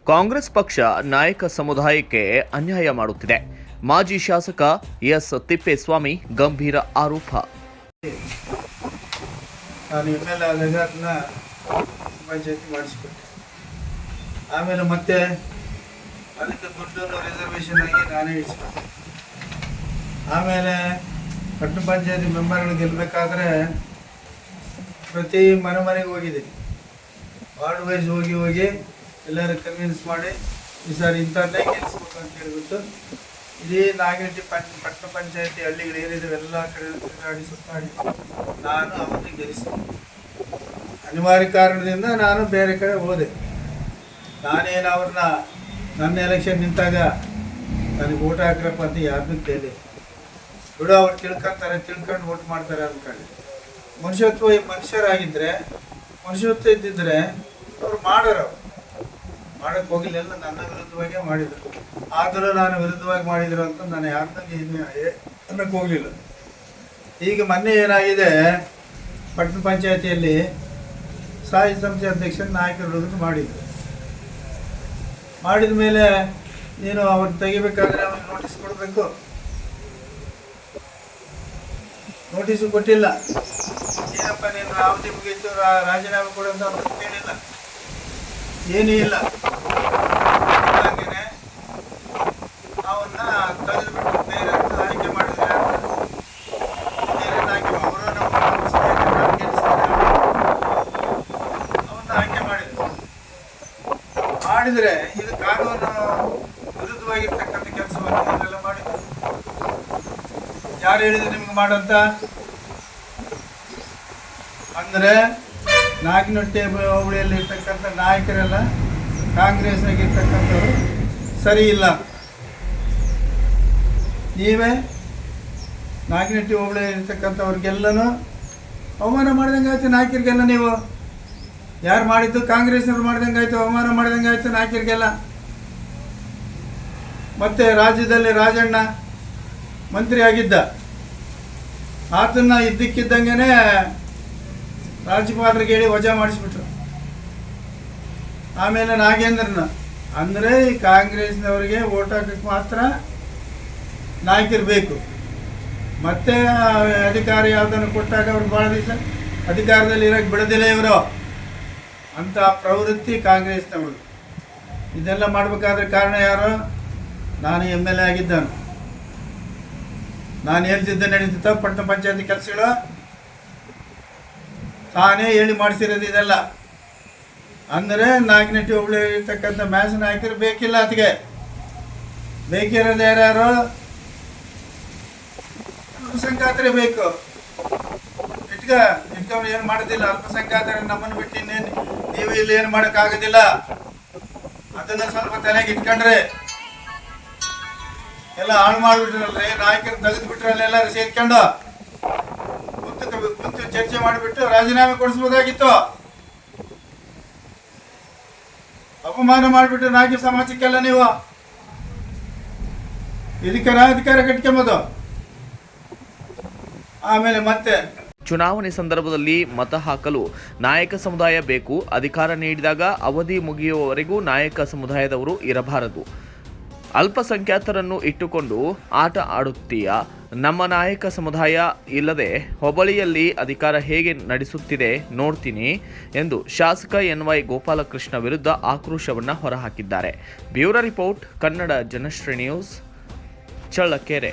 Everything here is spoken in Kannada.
ಕಾಂಗ್ರೆಸ್ ಪಕ್ಷ ನಾಯಕ ಸಮುದಾಯಕ್ಕೆ ಅನ್ಯಾಯ ಮಾಡುತ್ತಿದೆ. ಮಾಜಿ ಶಾಸಕ ಎಸ್ ತಿಪ್ಪೇಸ್ವಾಮಿ ಗಂಭೀರ ಆರೋಪ. ನಾನು MLA ಆದಾಗ ಪಂಚಾಯತಿ ಮಾಡಿಸ್ಬಿಟ್ಟೆ. ಆಮೇಲೆ ಮತ್ತೆ ಅದಕ್ಕೆ ದುಡ್ಡನ್ನು ರಿಸರ್ವೇಷನ್ ಆಗಿ ನಾನೇ ಇಡಿಸ್ಬಿಟ್ಟೆ. ಆಮೇಲೆ ಪಟ್ಟಣ ಪಂಚಾಯತಿ ಮೆಂಬರ್ಗಳು ಗೆಲ್ಲಬೇಕಾದ್ರೆ ಪ್ರತಿ ಮನೆಗೆ ಹೋಗಿದ್ದೀನಿ. ವಾರ್ಡ್ ವೈಸ್ ಹೋಗಿ ಎಲ್ಲರೂ ಕನ್ವಿನ್ಸ್ ಮಾಡಿ ಈ ಸಾರಿ ಇಂಥದ್ದೇ ಗೆಲ್ಲಿಸ್ಬೇಕು ಅಂತ ಹೇಳ್ಬಿಟ್ಟು ಇಡೀ ನಾಗೇಟಿ ಪಟ್ಟಣ ಪಂಚಾಯತಿ ಹಳ್ಳಿಗಳು ಏನಿದೆ ಎಲ್ಲ ಕಡೆ ತಿರುಗಾಡಿ ಸುತ್ತಾಡಿ ನಾನು ಅವತ್ತು ಗೆಲ್ಲಿಸ್ತೀನಿ. ಅನಿವಾರ್ಯ ಕಾರಣದಿಂದ ನಾನು ಬೇರೆ ಕಡೆ ಹೋದೆ. ನಾನೇನು ಅವ್ರನ್ನ ನನ್ನ ಎಲೆಕ್ಷನ್ ನಿಂತಾಗ ನನಗೆ ಓಟ್ ಹಾಕ್ರಪ್ಪ ಅಂತ ಯಾರನ್ನೂ ಕೇಳಿ ಬಿಡು, ಅವ್ರು ತಿಳ್ಕೊಂಡು ಓಟ್ ಮಾಡ್ತಾರೆ ಅಂದ್ಕೊಳ್ಳಿ. ಮನುಷ್ಯರಾಗಿದ್ದರೆ ಮನುಷ್ಯತ್ವ ಇದ್ದಿದ್ರೆ ಅವ್ರು ಮಾಡೋಕ್ಕೆ ಹೋಗಿಲ್ಲ. ನನ್ನ ವಿರುದ್ಧವಾಗೇ ಮಾಡಿದರು. ಆದರೂ ನಾನು ವಿರುದ್ಧವಾಗಿ ಮಾಡಿದರು ಅಂತ ನಾನು ಯಾರನ್ನ ಅನ್ನಕ್ಕೆ ಹೋಗಲಿಲ್ಲ. ಈಗ ಮೊನ್ನೆ ಏನಾಗಿದೆ, ಪಟ್ಟಣ ಪಂಚಾಯತಿಯಲ್ಲಿ ಸ್ಥಾಯಿ ಸಂಸ್ಥೆ ಅಧ್ಯಕ್ಷನ ನಾಯಕರು ಹುಡುಗರು ಮಾಡಿದ ಮೇಲೆ ನೀನು ಅವ್ರು ತೆಗಿಬೇಕಾದ್ರೆ ಅವ್ರಿಗೆ ನೋಟಿಸ್ ಕೊಡಬೇಕು. ನೋಟಿಸು ಕೊಟ್ಟಿಲ್ಲ. ಏನಪ್ಪ ನೀನು ಅವಧಿ ಮುಗೀತು ರಾಜೀನಾಮೆ ಕೊಡೋಂತ ಅಂತ ಕೇಳಿಲ್ಲ, ಏನೂ ಇಲ್ಲ. ಹಾಗೇನೆ ಅವನ್ನ ತೆಗೆದುಬಿಟ್ಟು ಬೇರೆ ಆಯ್ಕೆ ಮಾಡಿದ್ರೆ ಬೇರೆ ಆಯ್ಕೆ ಅವರು ಅವನ್ನ ಆಯ್ಕೆ ಮಾಡಿದರೆ ಇದು ಕಾನೂನು ವಿರುದ್ಧವಾಗಿರ್ತಕ್ಕಂಥ ಕೆಲಸವನ್ನು ಇದೆಲ್ಲ ಮಾಡಿದ್ರು. ಯಾರು ಹೇಳಿದ್ರು ನಿಮ್ಗೆ ಮಾಡೋಂತ? ಅಂದರೆ ನಾಗಿನೊಟ್ಟೆ ಹೋಬಳಿಯಲ್ಲಿ ಇರ್ತಕ್ಕಂಥ ನಾಯಕರೆಲ್ಲ ಕಾಂಗ್ರೆಸ್ನಾಗಿರ್ತಕ್ಕಂಥವ್ರು ಸರಿ ಇಲ್ಲ. ನೀವೇ ನಾಗಿನಟ್ಟಿ ಹೋಬಳಿಯಲ್ಲಿ ಇರ್ತಕ್ಕಂಥವ್ರಿಗೆಲ್ಲನೂ ಅವಮಾನ ಮಾಡ್ದಂಗೆ ಆಯ್ತು. ನಾಯಕರಿಗೆಲ್ಲ ನೀವು ಯಾರು ಮಾಡಿದ್ದು ಕಾಂಗ್ರೆಸ್ನವ್ರು ಮಾಡ್ದಂಗೆ ಆಯಿತು, ಅವಮಾನ ಮಾಡ್ದಂಗೆ ಆಯಿತು ನಾಯಕರಿಗೆಲ್ಲ. ಮತ್ತು ರಾಜ್ಯದಲ್ಲಿ ರಾಜಣ್ಣ ಮಂತ್ರಿ ಆಗಿದ್ದ, ಆತನ್ನ ಇದ್ದಕ್ಕಿದ್ದಂಗೆ ರಾಜ್ಯಪಾಲರಿಗೆ ಹೇಳಿ ವಜಾ ಮಾಡಿಸ್ಬಿಟ್ರು. ಆಮೇಲೆ ನಾಗೇಂದ್ರನ ಅಂದರೆ ಈ ಕಾಂಗ್ರೆಸ್ನವರಿಗೆ ಓಟ್ ಹಾಕಕ್ಕೆ ಮಾತ್ರ ನಾಯಕರು ಬೇಕು. ಮತ್ತೆ ಅಧಿಕಾರ ಯಾವುದನ್ನು ಕೊಟ್ಟಾಗ ಅವ್ರು ಭಾಳ ದಿವಸ ಅಧಿಕಾರದಲ್ಲಿ ಇರೋಕ್ಕೆ ಬಿಡೋದಿಲ್ಲ ಇವರು ಅಂತ ಪ್ರವೃತ್ತಿ ಕಾಂಗ್ರೆಸ್ನವರು. ಇದೆಲ್ಲ ಮಾಡಬೇಕಾದ್ರೆ ಕಾರಣ ಯಾರು? ನಾನು MLA ಆಗಿದ್ದಾನು. ನಾನು ಹೇಳ್ತಿದ್ದೆ ನಡೀತಿದ್ದ ಪಟ್ಟಣ ಪಂಚಾಯತಿ ಕೆಲಸಗಳು ತಾನೇ ಹೇಳಿ ಮಾಡಿಸಿರೋದು ಇದೆಲ್ಲ. ಅಂದರೆ ನಾಗಿನಟ್ಟಿ ಹೋಬಳಿ ಇರ್ತಕ್ಕಂಥ ಮ್ಯಾಚ್ ನಾಯಕರು ಬೇಕಿಲ್ಲ. ಅದಕ್ಕೆ ಬೇಕಿರೋದು ಯಾರ್ಯಾರು? ಅಲ್ಪಸಂಖ್ಯಾತರೇ ಬೇಕು. ಇಟ್ಕೊಂಡು ಏನು ಮಾಡೋದಿಲ್ಲ. ಅಲ್ಪಸಂಖ್ಯಾತರು ನಮ್ಮನ್ನು ಬಿಟ್ಟು ಇನ್ನೇನು ನೀವು ಇಲ್ಲಿ ಏನು ಮಾಡೋಕ್ಕಾಗೋದಿಲ್ಲ. ಅದನ್ನು ಸ್ವಲ್ಪ ತಲೆಗೆ ಇಟ್ಕೊಂಡ್ರೆ ಎಲ್ಲ ಹಾಳು ಮಾಡಿಬಿಟ್ರಲ್ರಿ. ನಾಯಕರು ತೆಗೆದುಬಿಟ್ರಲ್ಲ ಎಲ್ಲರೂ ಸೇರ್ಕೊಂಡು ಕುಂತು ಚರ್ಚೆ ಮಾಡಿಬಿಟ್ಟು ರಾಜೀನಾಮೆ ಕೊಡಿಸ್ಬೋದಾಗಿತ್ತು. ಅಪಮಾನ ಮಾಡಿಬಿಟ್ಟು ನಾಯಕ ಸಮಾಜಕ್ಕೆಲ್ಲ ನೀವು ಅಧಿಕಾರ ಕಟ್ಕೊಂಬೋದು. ಆಮೇಲೆ ಮತ್ತೆ ಚುನಾವಣೆ ಸಂದರ್ಭದಲ್ಲಿ ಮತ ಹಾಕಲು ನಾಯಕ ಸಮುದಾಯ ಬೇಕು. ಅಧಿಕಾರ ನೀಡಿದಾಗ ಅವಧಿ ಮುಗಿಯುವವರೆಗೂ ನಾಯಕ ಸಮುದಾಯದವರು ಇರಬಾರದು. ಅಲ್ಪಸಂಖ್ಯಾತರನ್ನು ಇಟ್ಟುಕೊಂಡು ಆಟ ಆಡುತ್ತೀಯಾ? ನಮ್ಮ ನಾಯಕ ಸಮುದಾಯ ಇಲ್ಲದೆ ಹೋಬಳಿಯಲ್ಲಿ ಅಧಿಕಾರ ಹೇಗೆ ನಡೆಸುತ್ತಿದೆ ನೋಡ್ತೀನಿ ಎಂದು ಶಾಸಕ NY ಗೋಪಾಲಕೃಷ್ಣ ವಿರುದ್ಧ ಆಕ್ರೋಶವನ್ನು ಹೊರಹಾಕಿದ್ದಾರೆ. Bureau report, Kannada Janashree news, Challakere.